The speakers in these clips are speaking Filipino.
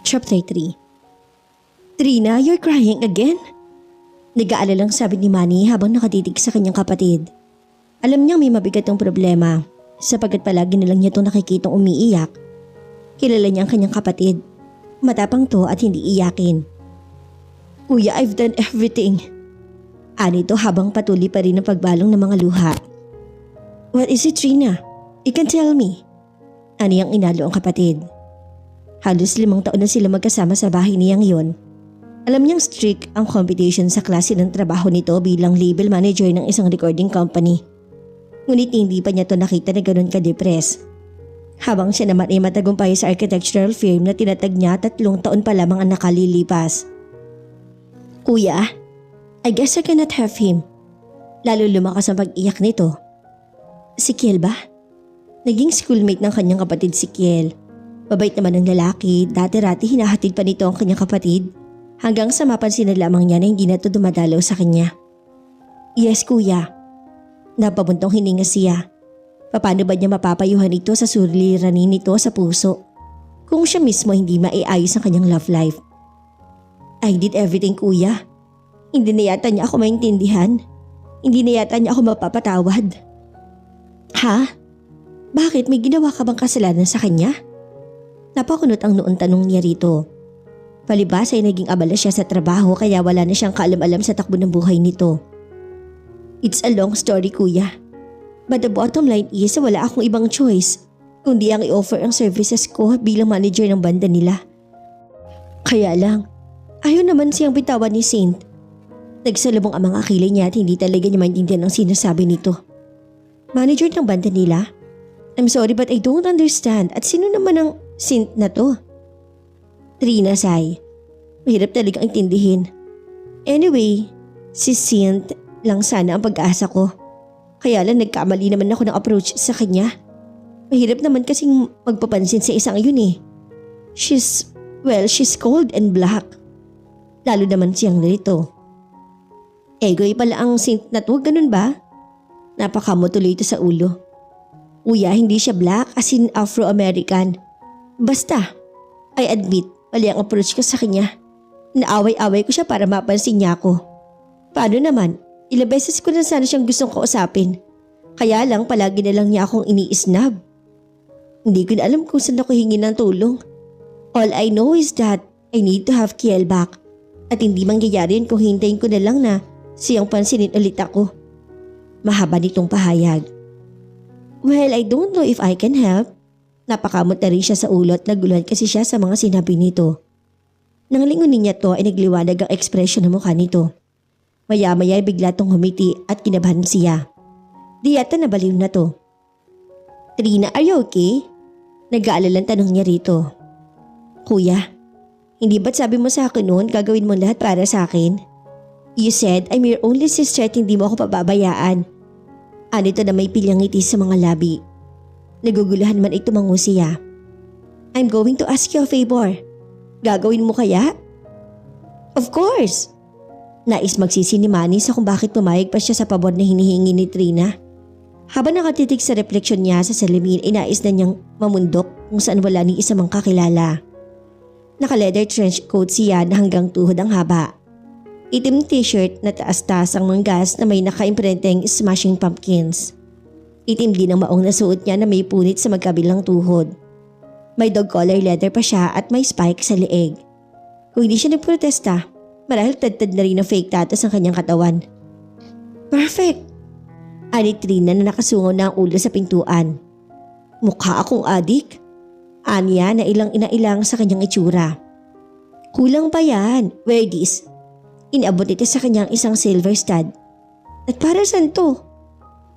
Chapter 3. Trina, you're crying again? Nag-aalalang sabi ni Manny habang nakatitig sa kanyang kapatid. Alam niyang may mabigat ang problema sapagkat palagi na lang niya itong nakikitang umiiyak. Kilala niya ang kanyang kapatid. Matapang to at hindi iyakin. Kuya, I've done everything. Anito habang patuloy pa rin ang pagbalong ng mga luha. What is it, Trina? You can tell me. Ani ang inalo ang kapatid. Halos 5 taon na sila magkasama sa bahay niyang yon. Alam niyang strict ang competition sa klase ng trabaho nito bilang label manager ng isang recording company. Ngunit hindi pa niya to nakita na ganoon ka-depress. Habang siya naman ay matagumpay sa architectural firm na tinatag niya 3 taon pa lamang ang nakalilipas. Kuya, I guess I cannot have him. Lalo lumakas ang pag-iyak nito. Si Kiel ba? Naging schoolmate ng kanyang kapatid si Kiel. Mabait naman ng lalaki, dati-rati hinahatid pa nito ang kanyang kapatid hanggang sa mapansin na lamang niya na hindi na ito dumadalaw sa kanya. Yes kuya. Napabuntong hininga siya. Paano ba niya mapapayuhan ito sa suliranin nito sa puso kung siya mismo hindi maiayos ang kanyang love life? I did everything kuya. Hindi na yata niya ako maintindihan. Hindi na yata niya ako mapapatawad. Ha? Bakit may ginawa ka bang kasalanan sa kanya? Napakunot ang noon tanong niya rito. Palibhas ay naging abala siya sa trabaho kaya wala na siyang kaalam-alam sa takbo ng buhay nito. It's a long story kuya. But the bottom line is wala akong ibang choice kundi ang i-offer ang services ko bilang manager ng banda nila. Kaya lang, ayaw naman siyang bitawan ni Saint. Nagsalubong ang mga kilay niya at hindi talaga niya maintindihan ang sinasabi nito. Manager ng banda nila? I'm sorry but I don't understand at sino naman ang Saint na to? Trina sigh. Mahirap talagang intindihin. Anyway, si Saint lang sana ang pag-asa ko. Kaya lang nagkamali naman ako ng approach sa kanya. Mahirap naman kasing magpapansin sa isang yun eh. She's cold and black. Lalo naman siyang narito. Egoy pala ang Saint na to, ganun ba? Napakamo tuloy ito sa ulo. Kuya, hindi siya black as in Afro-American. Basta, I admit, mali ang approach ko sa kanya. Naaway-away ko siya para mapansin niya ako. Paano naman? Ilang beses ko na sana siyang gustong kausapin. Kaya lang palagi na lang niya akong iniisnab. Hindi ko na alam kung saan ako hingi ng tulong. All I know is that I need to have Kiel back. At hindi mangyayari yun kung hintayin ko na lang na siyang pansinin ulit ako. Mahaba nitong pahayag. Well, I don't know if I can help. Napakamot na rin siya sa ulo at naguluhan kasi siya sa mga sinabi nito. Nang lingunin niya to ay nagliwanag ang ekspresyon ng mukha nito. Maya-maya ay bigla tong humiti at kinabahan siya. Di yata nabaliw na to. Trina, are you okay? Nag-aalalang tanong niya rito. Kuya, hindi ba't sabi mo sa akin noon gagawin mo lahat para sa akin? You said I'm your only sister at hindi mo ako pababayaan. Anito na may pilyang ngiti sa mga labi. Naguguluhan man ay tumango siya. I'm going to ask you a favor. Gagawin mo kaya? Of course! Nais magsisi ni Manny sa kung bakit pumayag pa siya sa pabor na hinihingi ni Trina. Habang nakatitig sa refleksyon niya sa salamin ay nais na niyang mamundok kung saan wala ni isa mang kakilala. Naka-leather trench coat siya na hanggang tuhod ang haba. Itim t-shirt na taas-taas ang manggas na may naka-imprenteng Smashing Pumpkins. Itim din ang maong nasuot niya na may punit sa magkabilang tuhod. May dog collar leather pa siya at may spike sa leeg. Kung hindi siya nagprotesta, marahil tad-tad na rin ang fake tattoos ang kanyang katawan. Perfect! Ani Trina na nakasungaw na ang ulo sa pintuan. Mukha akong adik. Aniya na ilang inailang sa kanyang itsura. Kulang pa yan. Wear this. Inabot ito sa kanyang isang silver stud. At para saan to?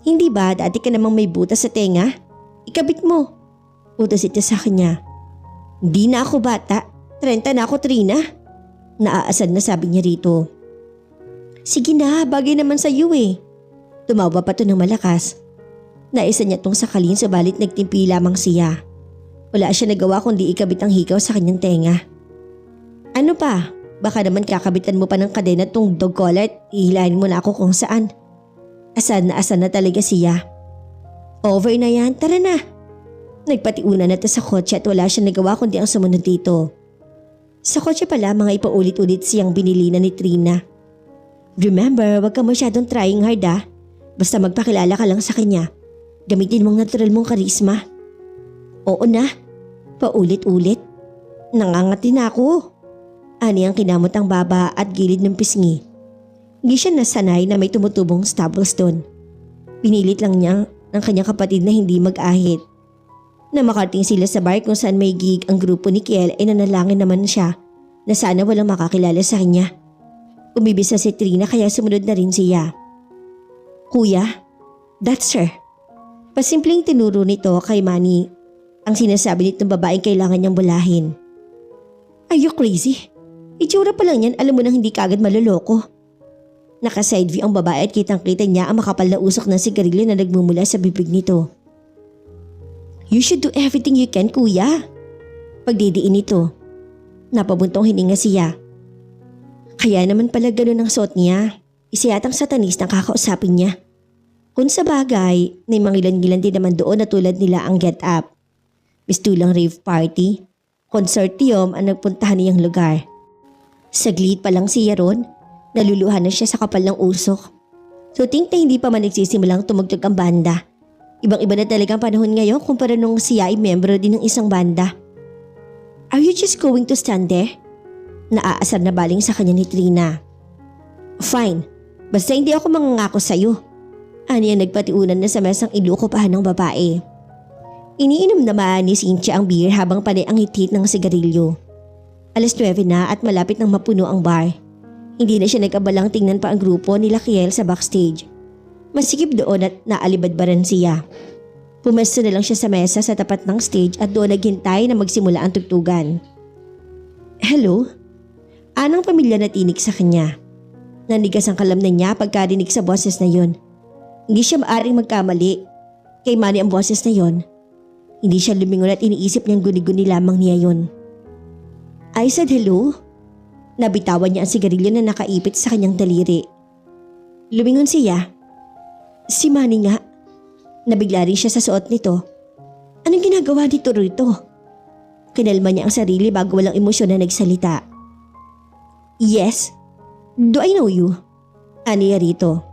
Hindi ba dati ka namang may butas sa tenga? Ikabit mo. Utos ito sa kanya. Di na ako bata. 30 na ako, Trina. Naaasad na sabi niya rito. Sige na, bagay naman sa iyo eh. Tumawa pa to ng malakas. Naisa niya tong sakalin subalit nagtimpi lamang siya. Wala siya nagawa kundi ikabit ang hikaw sa kanyang tenga. Ano pa? Baka naman kakabitan mo pa ng kadena tong dog collar at ihilahin mo na ako kung saan. Asan na talaga siya. Over na yan, tara na. Nagpatiuna na to sa kotse at wala siyang nagawa kundi ang sumunod dito. Sa kotse pala mga ipaulit-ulit siyang binili na ni Trina. Remember, wag ka masyadong trying hard Basta magpakilala ka lang sa kanya. Gamitin mong natural mong karisma. Oo na, paulit-ulit. Nangangati na ako. Ani ang kinamot ang baba at gilid ng pisngi. Hindi siya nasanay na may tumutubong stubblestone. Pinilit lang niya ng kanyang kapatid na hindi mag-ahit. Na makarating sila sa bar kung saan may gig ang grupo ni Kiel ay nanalangin naman siya na sana walang makakilala sa kanya. Umibisa si Trina kaya sumunod na rin siya. Kuya, that's her. Pasimpleng tinuro nito kay Manny ang sinasabi nitong babaeng kailangan niyang bulahin. Are you crazy? Itsura pa lang yan, alam mo nang hindi kagad maloloko. Naka-side view ang babae at kitang-kita niya ang makapal na usok ng sigarilyo na nagmumula sa bibig nito. You should do everything you can, kuya. Pagdidiin ito. Napabuntong hininga siya. Kaya naman pala ganun ang suot niya. Isa yatang satanis na kakausapin niya. Kung sa bagay, may mangilan-gilan din naman doon na tulad nila ang get up. Mistulang rave party, consortium ang nagpuntahan niyang lugar. Saglit pa lang siya ron, naluluhan na siya sa kapal ng usok. So think na hindi pa man nagsisimulang tumugtog ang banda. Ibang-iba na talagang panahon ngayon kumpara nung siya ay membro din ng isang banda. Are you just going to stand there? Naaasar na baling sa kanya ni Trina. Fine, basta hindi ako mangangako sa'yo. Aniya nagpatiunan na sa mesang ilukopahan ng babae. Iniinom naman ni Cynthia ang beer habang panay ang hit-hit ng sigarilyo. 9:00 na at malapit nang mapuno ang bar. Hindi na siya nagkabalang tingnan pa ang grupo nila Kiel sa backstage. Masikip doon at naalibadbaran siya. Pumesto na lang siya sa mesa sa tapat ng stage at doon naghintay na magsimula ang tugtugan. Hello? Anong pamilya na tinig sa kanya? Nanigas ang kalamnan niya pagkarinig sa boses na yon. Hindi siya maaring magkamali. Kay Manny ang boses na yon. Hindi siya lumingon at iniisip niyang guni-guni lamang niya yon. I said hello? Nabitawan niya ang sigarilyo na nakaipit sa kanyang daliri. Lumingon siya. Si Manny nga. Nabigla rin siya sa suot nito. Anong ginagawa nito rito? Kinalma niya ang sarili bago walang emosyon na nagsalita. Yes. Do I know you? Aniya rito.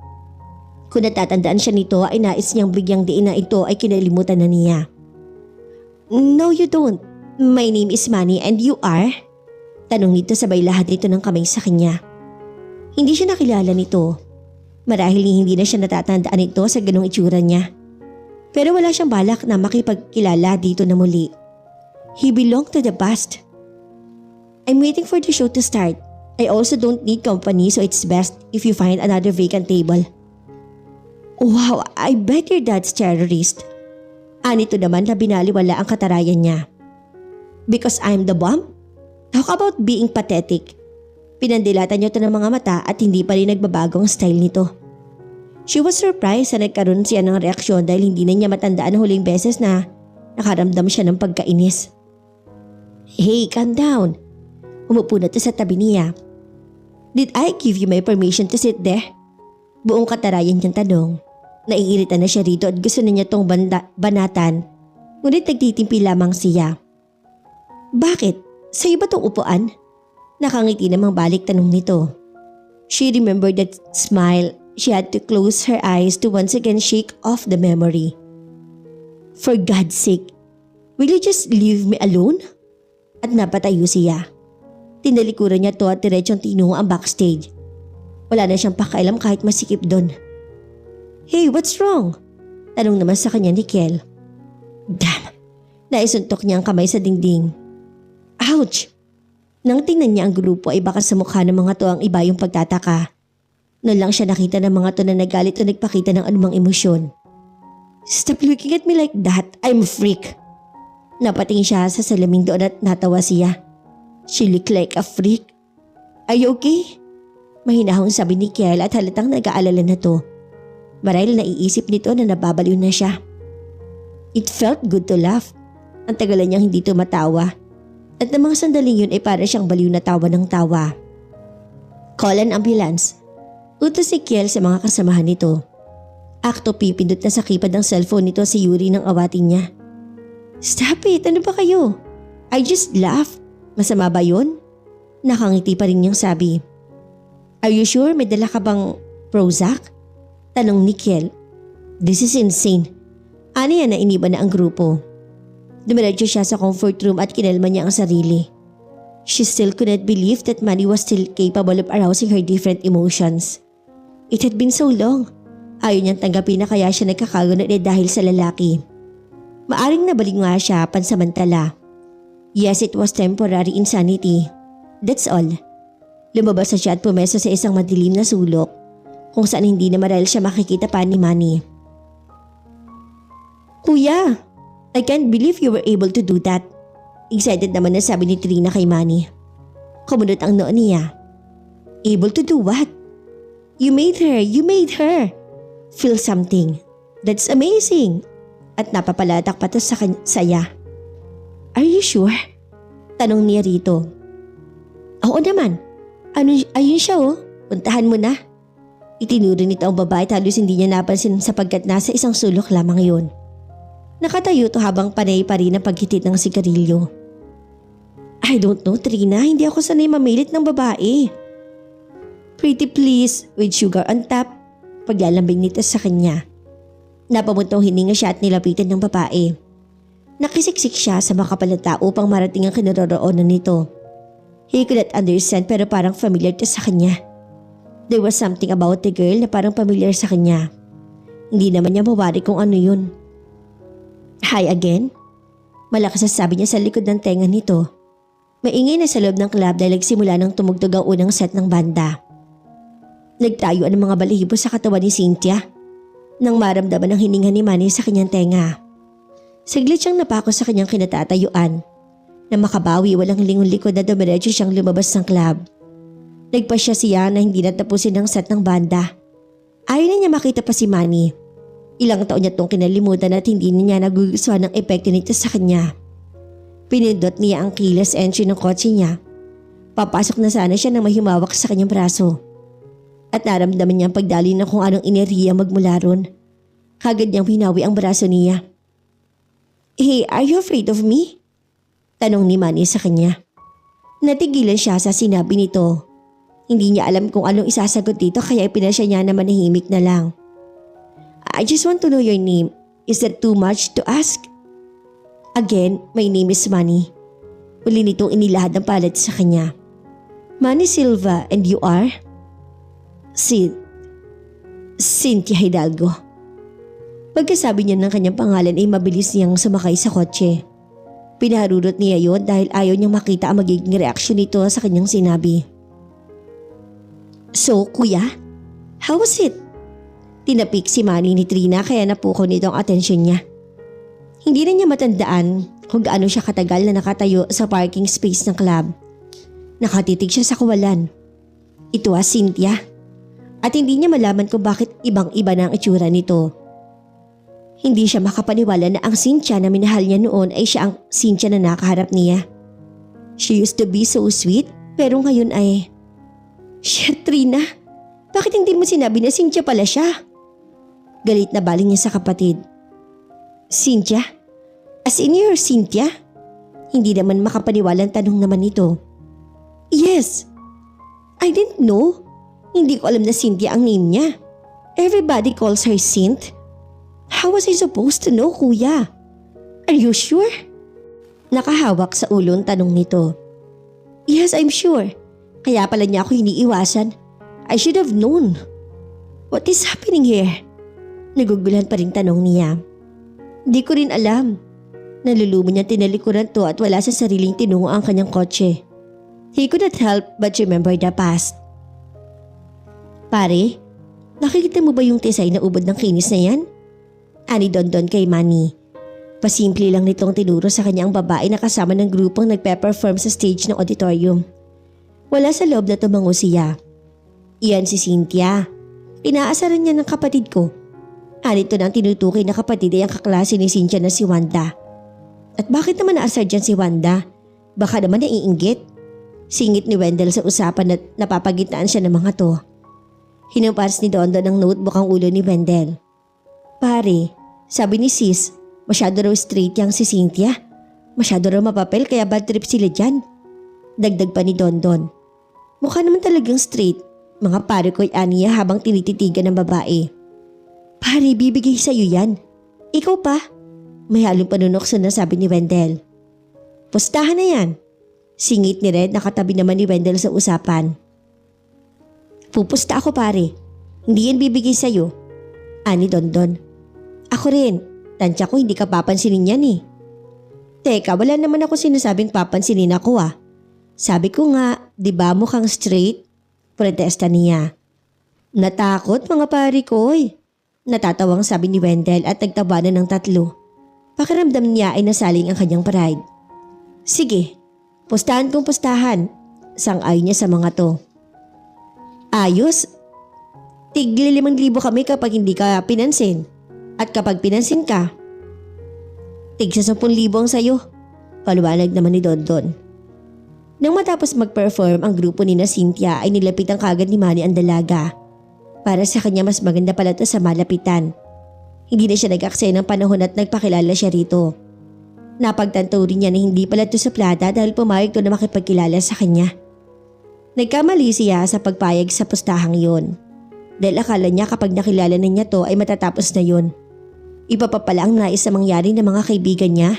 Kung natatandaan siya nito ay nais niyang bigyang diin na ito ay kinalimutan na niya. No you don't. My name is Manny and you are? Tanong nito sabay lahat nito ng kamay sa kanya. Hindi siya nakilala nito. Marahil hindi na siya natatandaan ito sa ganong itsura niya. Pero wala siyang balak na makipagkilala dito na muli. He belonged to the past. I'm waiting for the show to start. I also don't need company so it's best if you find another vacant table. Wow, I bet your dad's terrorist. Anito naman na binaliwala ang katarayan niya. Because I'm the bomb? Talk about being pathetic. Pinandilatan niyo ito ng mga mata at hindi pa rin nagbabago ang style nito. She was surprised na nagkaroon siya ng reaksyon dahil hindi na niya matandaan ang huling beses na nakaramdam siya ng pagkainis. Hey, calm down. Umupo na ito sa tabi niya. Did I give you my permission to sit there? Buong katarayan niyang tanong. Naiirita na siya rito at gusto na niya tong banatan. Ngunit nagtitimpi lamang siya. Bakit? Sa'yo ba tong upuan? Nakangiti namang balik tanong nito. She remembered that smile. She had to close her eyes to once again shake off the memory. For God's sake, will you just leave me alone? At napatayo siya. Tinalikuran niya to at diretsong tinungo ang backstage. Wala na siyang pakialam kahit masikip doon. Hey, what's wrong? Tanong naman sa kanya ni Kiel. Damn! Naisuntok niya ang kamay sa dingding. Ouch! Nang tingnan niya ang grupo ay baka sa mukha ng mga to ang iba yung pagtataka. Noon lang siya nakita ng mga to na nagalit o nagpakita ng anumang emosyon. Stop looking at me like that. I'm a freak. Napatingin siya sa salaming doon at natawa siya. She look like a freak. Are you okay? Mahinahong sabi ni Kiel at halatang nag-aalala na to. Marahil naiisip nito na nababaliw na siya. It felt good to laugh. Ang tagalan niyang hindi tumatawa. At ng mga sandaling yun ay para siyang baliw na tawa ng tawa. Call an ambulance. Utos si Kiel sa mga kasamahan nito. Akto pipindot na sa keypad ng cellphone nito si Yuri nang awatin niya. Stop it! Ano ba kayo? I just laugh. Masama ba yun? Nakangiti pa rin niyang sabi. Are you sure may dala ka bang Prozac? Tanong ni Kiel. This is insane. Ano yan na iniba na ang grupo? Dumiretso siya sa comfort room at kinalma niya ang sarili. She still couldn't believe that Manny was still capable of arousing her different emotions. It had been so long. Ayaw niyang tanggapin na kaya siya nagkakagulo dahil sa lalaki. Maaring nabalik nga siya pansamantala. Yes, it was temporary insanity. That's all. Lumabas na siya at pumeso sa isang madilim na sulok kung saan hindi na marahil siya makikita pa ni Manny. Kuya, I can't believe you were able to do that. Excited naman na sabi ni Trina kay Manny. Kumunot ang noo niya. Able to do what? You made her. Feel something. That's amazing. At napapalatak pa to sa saya. Are you sure? Tanong niya rito. Oo naman. Ayun siya oh. Puntahan mo na. Itinuro nito ang babae at halos hindi niya napansin sapagkat nasa isang sulok lamang yun. Nakatayo to habang panay pa rin ang paghitit ng sigarilyo. I don't know, Trina. Hindi ako sanay mamilit ng babae. Pretty please, with sugar on top. Paglalambing nito sa kanya. Napamuntong hininga siya at nilapitan ng babae. Nakisiksik siya sa makapal na tao upang marating ang kinaroroonan nito. He could not understand pero parang familiar to sa kanya. There was something about the girl na parang familiar sa kanya. Hindi naman niya mawari kung ano yun. Hi again? Malakas ang sabi niya sa likod ng tenga nito. Maingay na sa loob ng club dahil nagsimula ng tumugtog ang unang set ng banda. Nagtayo ang mga balahibo sa katawan ni Cynthia nang maramdaman ang hininga ni Manny sa kanyang tenga. Saglit siyang napako sa kanyang kinatatayuan. Na makabawi walang lingon likod na dumiretso siyang lumabas ng club. Nagpasya siya na hindi natapusin ang set ng banda. Ayaw na niya makita pa si Manny. Ilang taon niya itong kinalimutan at hindi niya nagugustuhan ng epekto nito sa kanya. Pinindot niya ang keyless entry ng kotse niya. Papasok na sana siya nang mahimawak sa kanyang braso. At naramdaman niya ang pagdali na kung anong enerhiya magmula ron. Kagad niyang hinawi ang braso niya. Hey, are you afraid of me? Tanong ni Manny sa kanya. Natigilan siya sa sinabi nito. Hindi niya alam kung anong isasagot dito kaya ipinasya niya na manahimik na lang. I just want to know your name. Is that too much to ask? Again, my name is Manny. Uli nitong inilahad ng palad sa kanya. Manny Silva, and you are? Cynthia Hidalgo. Pagkasabi niya ng kanyang pangalan ay mabilis niyang sumakay sa kotse. Pinaharurot niya yon dahil ayaw niyang makita ang magiging reaksyon nito sa kanyang sinabi. So, kuya, how was it? Tinapik si Manny ni Trina kaya napukaw nito ang atensyon niya. Hindi na niya matandaan kung gaano siya katagal na nakatayo sa parking space ng club. Nakatitig siya sa kawalan. Ito Cynthia. At hindi niya malaman kung bakit ibang-iba na ang itsura nito. Hindi siya makapaniwala na ang Cynthia na minahal niya noon ay siya ang Cynthia na nakaharap niya. She used to be so sweet pero ngayon ay… Shit, Trina! Bakit hindi mo sinabi na Cynthia pala siya? Galit na baling niya sa kapatid. Cynthia? As in your Cynthia? Hindi naman makapaniwala ang tanong naman nito. Yes! I didn't know. Hindi ko alam na Cynthia ang name niya. Everybody calls her Synth. How was I supposed to know, kuya? Are you sure? Nakahawak sa ulo ang tanong nito. Yes, I'm sure. Kaya pala niya ako hiniiwasan. I should have known. What is happening here? Naguguluhan pa rin tanong niya. Di ko rin alam. Nalulumo niya tinalikuran to at wala sa sariling tinungo ang kanyang kotse. He could not help but remember the past. Pare, nakikita mo ba yung tisay na ubod ng kinis na yan? Ani Dondon kay Manny. Pasimple lang nitong tinuro sa kanya ang babae na kasama ng grupong nagpe-perform sa stage ng auditorium. Wala sa loob na tumango siya. Iyan si Cynthia. Inaasaran niya ng kapatid ko. Anito na ang tinutukoy na kapatid ay ang kaklase ni Cynthia na si Wanda. At bakit naman naasar dyan si Wanda? Baka naman naiinggit. Singit ni Wendell sa usapan at napapagitnaan siya ng mga to. Hinampas ni Dondon ng notebook ang ulo ni Wendell. Pare, sabi ni sis, masyado raw straight yang si Cynthia. Masyado raw mapapel kaya bad trip sila dyan. Dagdag pa ni Dondon. Mukha naman talagang straight, mga pare ko'y aniya habang tinititigan ng babae. Pare, bibigay sa'yo yan. Ikaw pa? May halong panunokso na sabi ni Wendell. Pustahan na yan. Singit ni Red, nakatabi naman ni Wendell sa usapan. Pupusta ako pare. Hindi yan bibigay sa'yo. Ani Dondon. Ako rin. Tansya ko hindi ka papansinin yan eh. Teka, wala naman ako sinasabing papansinin ako ah. Sabi ko nga, di ba mukhang straight? Protesta niya. Natakot mga pare ko eh. Natatawang sabi ni Wendell at nagtabanan ng tatlo. Pakiramdam niya ay nasaling ang kanyang pride. Sige, pustahan kong pustahan. Sang-ayon niya sa mga to. Ayos. Tigli 5,000 kami kapag hindi ka pinansin. At kapag pinansin ka, tig sa 10,000 ang sayo. Paliwanag naman ni Dondon. Nang matapos mag-perform ang grupo ni na Cynthia ay nilapitan kagad ni Manny ang dalaga. Para sa kanya mas maganda pala ito sa malapitan. Hindi na siya nag-aksaya ng panahon at nagpakilala siya rito. Napagtanto rin niya na hindi pala ito suplada dahil pumayag ito na makipagkilala sa kanya. Nagkamali siya sa pagpayag sa pustahang yon. Dahil akala niya kapag nakilala na niya to ay matatapos na yon. Iba pa pala ang nais sa mangyari ng mga kaibigan niya.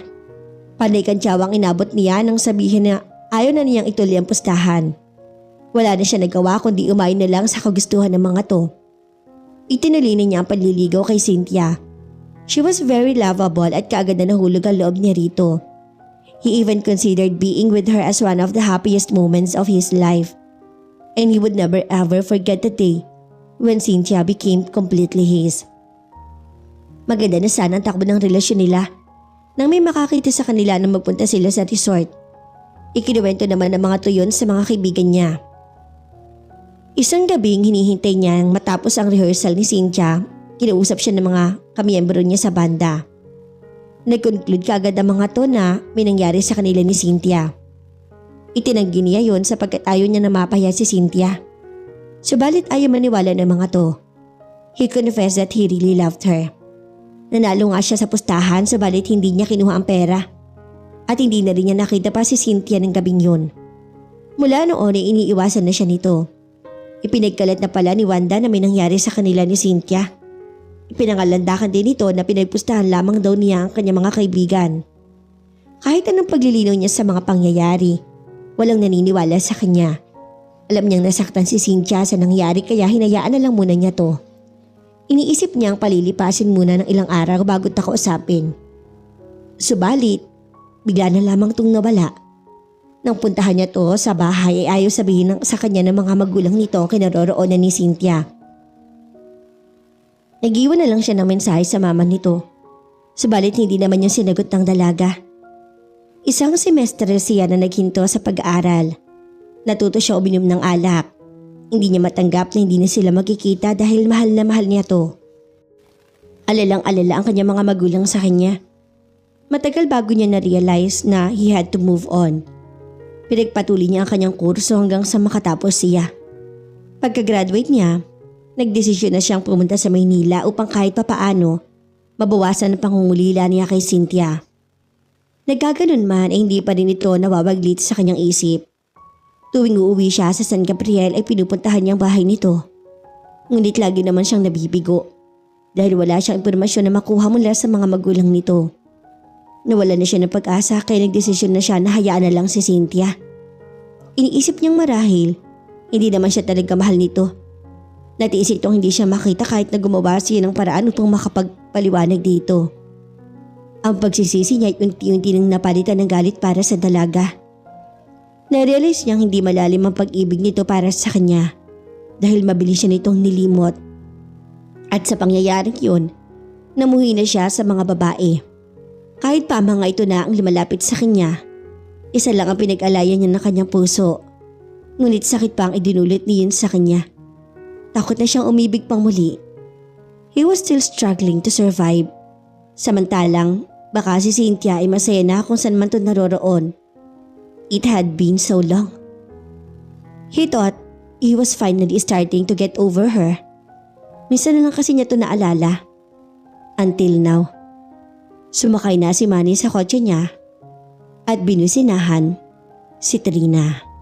Panay kantsawang inabot niya nang sabihin na ayaw na niyang ituloy ang pustahan. Wala na siya nagawa kundi umayon na lang sa kagustuhan ng mga to. Itinuloy na niya ang panliligaw kay Cynthia. She was very lovable at kaagad na nahulog ang loob niya rito. He even considered being with her as one of the happiest moments of his life. And he would never ever forget the day when Cynthia became completely his. Maganda na sana ang takbo ng relasyon nila nang may makakita sa kanila na magpunta sila sa resort. Ikinuwento naman ng mga tuyon sa mga kaibigan niya. Isang gabing hinihintay niya matapos ang rehearsal ni Cynthia, kinausap siya ng mga kamiyembro niya sa banda. Nag-conclude kaagad ang mga to na may nangyari sa kanila ni Cynthia. Itinanggi niya yon sapagkat ayaw niya na mapaya si Cynthia. Subalit ayaw maniwala ng mga to. He confessed that he really loved her. Nanalo nga siya sa pustahan subalit hindi niya kinuha ang pera. At hindi na rin niya nakita pa si Cynthia ng gabing yun. Mula noon ay iniiwasan na siya nito. Ipinagkalat na pala ni Wanda na may nangyari sa kanila ni Cynthia. Ipinangalandakan din ito na pinagpustahan lamang daw niya ang kanyang mga kaibigan. Kahit anong paglilinaw niya sa mga pangyayari, walang naniniwala sa kanya. Alam niyang nasaktan si Cynthia sa nangyari kaya hinayaan na lang muna niya to. Iniisip niyang palilipasin muna ng ilang araw bago kausapin. Subalit, bigla na lamang itong nawala. Nang puntahan niya to sa bahay ay ayaw sabihin sa kanya ng mga magulang nito ang kinaroroonan ni Cynthia. Nag-iwan na lang siya ng mensahe sa mama nito. Subalit hindi naman niya sinagot ng dalaga. Isang semestre siya na naghinto sa pag-aaral. Natuto siya uminom ng alak. Hindi niya matanggap na hindi na sila magkikita dahil mahal na mahal niya to. Alalang-alala ang kanyang mga magulang sa kanya. Matagal bago niya na-realize na he had to move on. Pinagpatuloy niya ang kanyang kurso hanggang sa makatapos siya. Pagka-graduate niya, nagdesisyon na siyang pumunta sa Maynila upang kahit papaano mabawasan ang pangungulila niya kay Cynthia. Nagkaganon man ay hindi pa rin ito nawawaglit sa kanyang isip. Tuwing uuwi siya sa San Gabriel ay pinupuntahan niyang bahay nito. Ngunit lagi naman siyang nabibigo dahil wala siyang impormasyon na makuha mula sa mga magulang nito. Nawala na siya ng pag-asa kaya nagdesisyon na siya na hayaan na lang si Cynthia. Iniisip niyang marahil, hindi naman siya talaga mahal nito. Natiis itong hindi siya makita kahit na gumawa siya ng paraan upang makapagpaliwanag dito. Ang pagsisisi niya ay unti-unti nang napalitan ng galit para sa dalaga. Narealize niyang hindi malalim ang pag-ibig nito para sa kanya dahil mabilis siya nitong nilimot. At sa pangyayaring yun, namuhi na siya sa mga babae. Kahit pa mga ito na ang lumalapit sa kanya, isa lang ang pinag-alayan niya ng kanyang puso. Ngunit sakit pa ang idinulot niyon sa kanya. Takot na siyang umibig pang muli. He was still struggling to survive. Samantalang, baka si Cynthia ay masaya na kung saan man ito naroroon. It had been so long. He thought he was finally starting to get over her. Minsan na lang kasi niya ito naalala. Until now. Sumakay na si Manny sa kotse niya at binusinahan si Trina.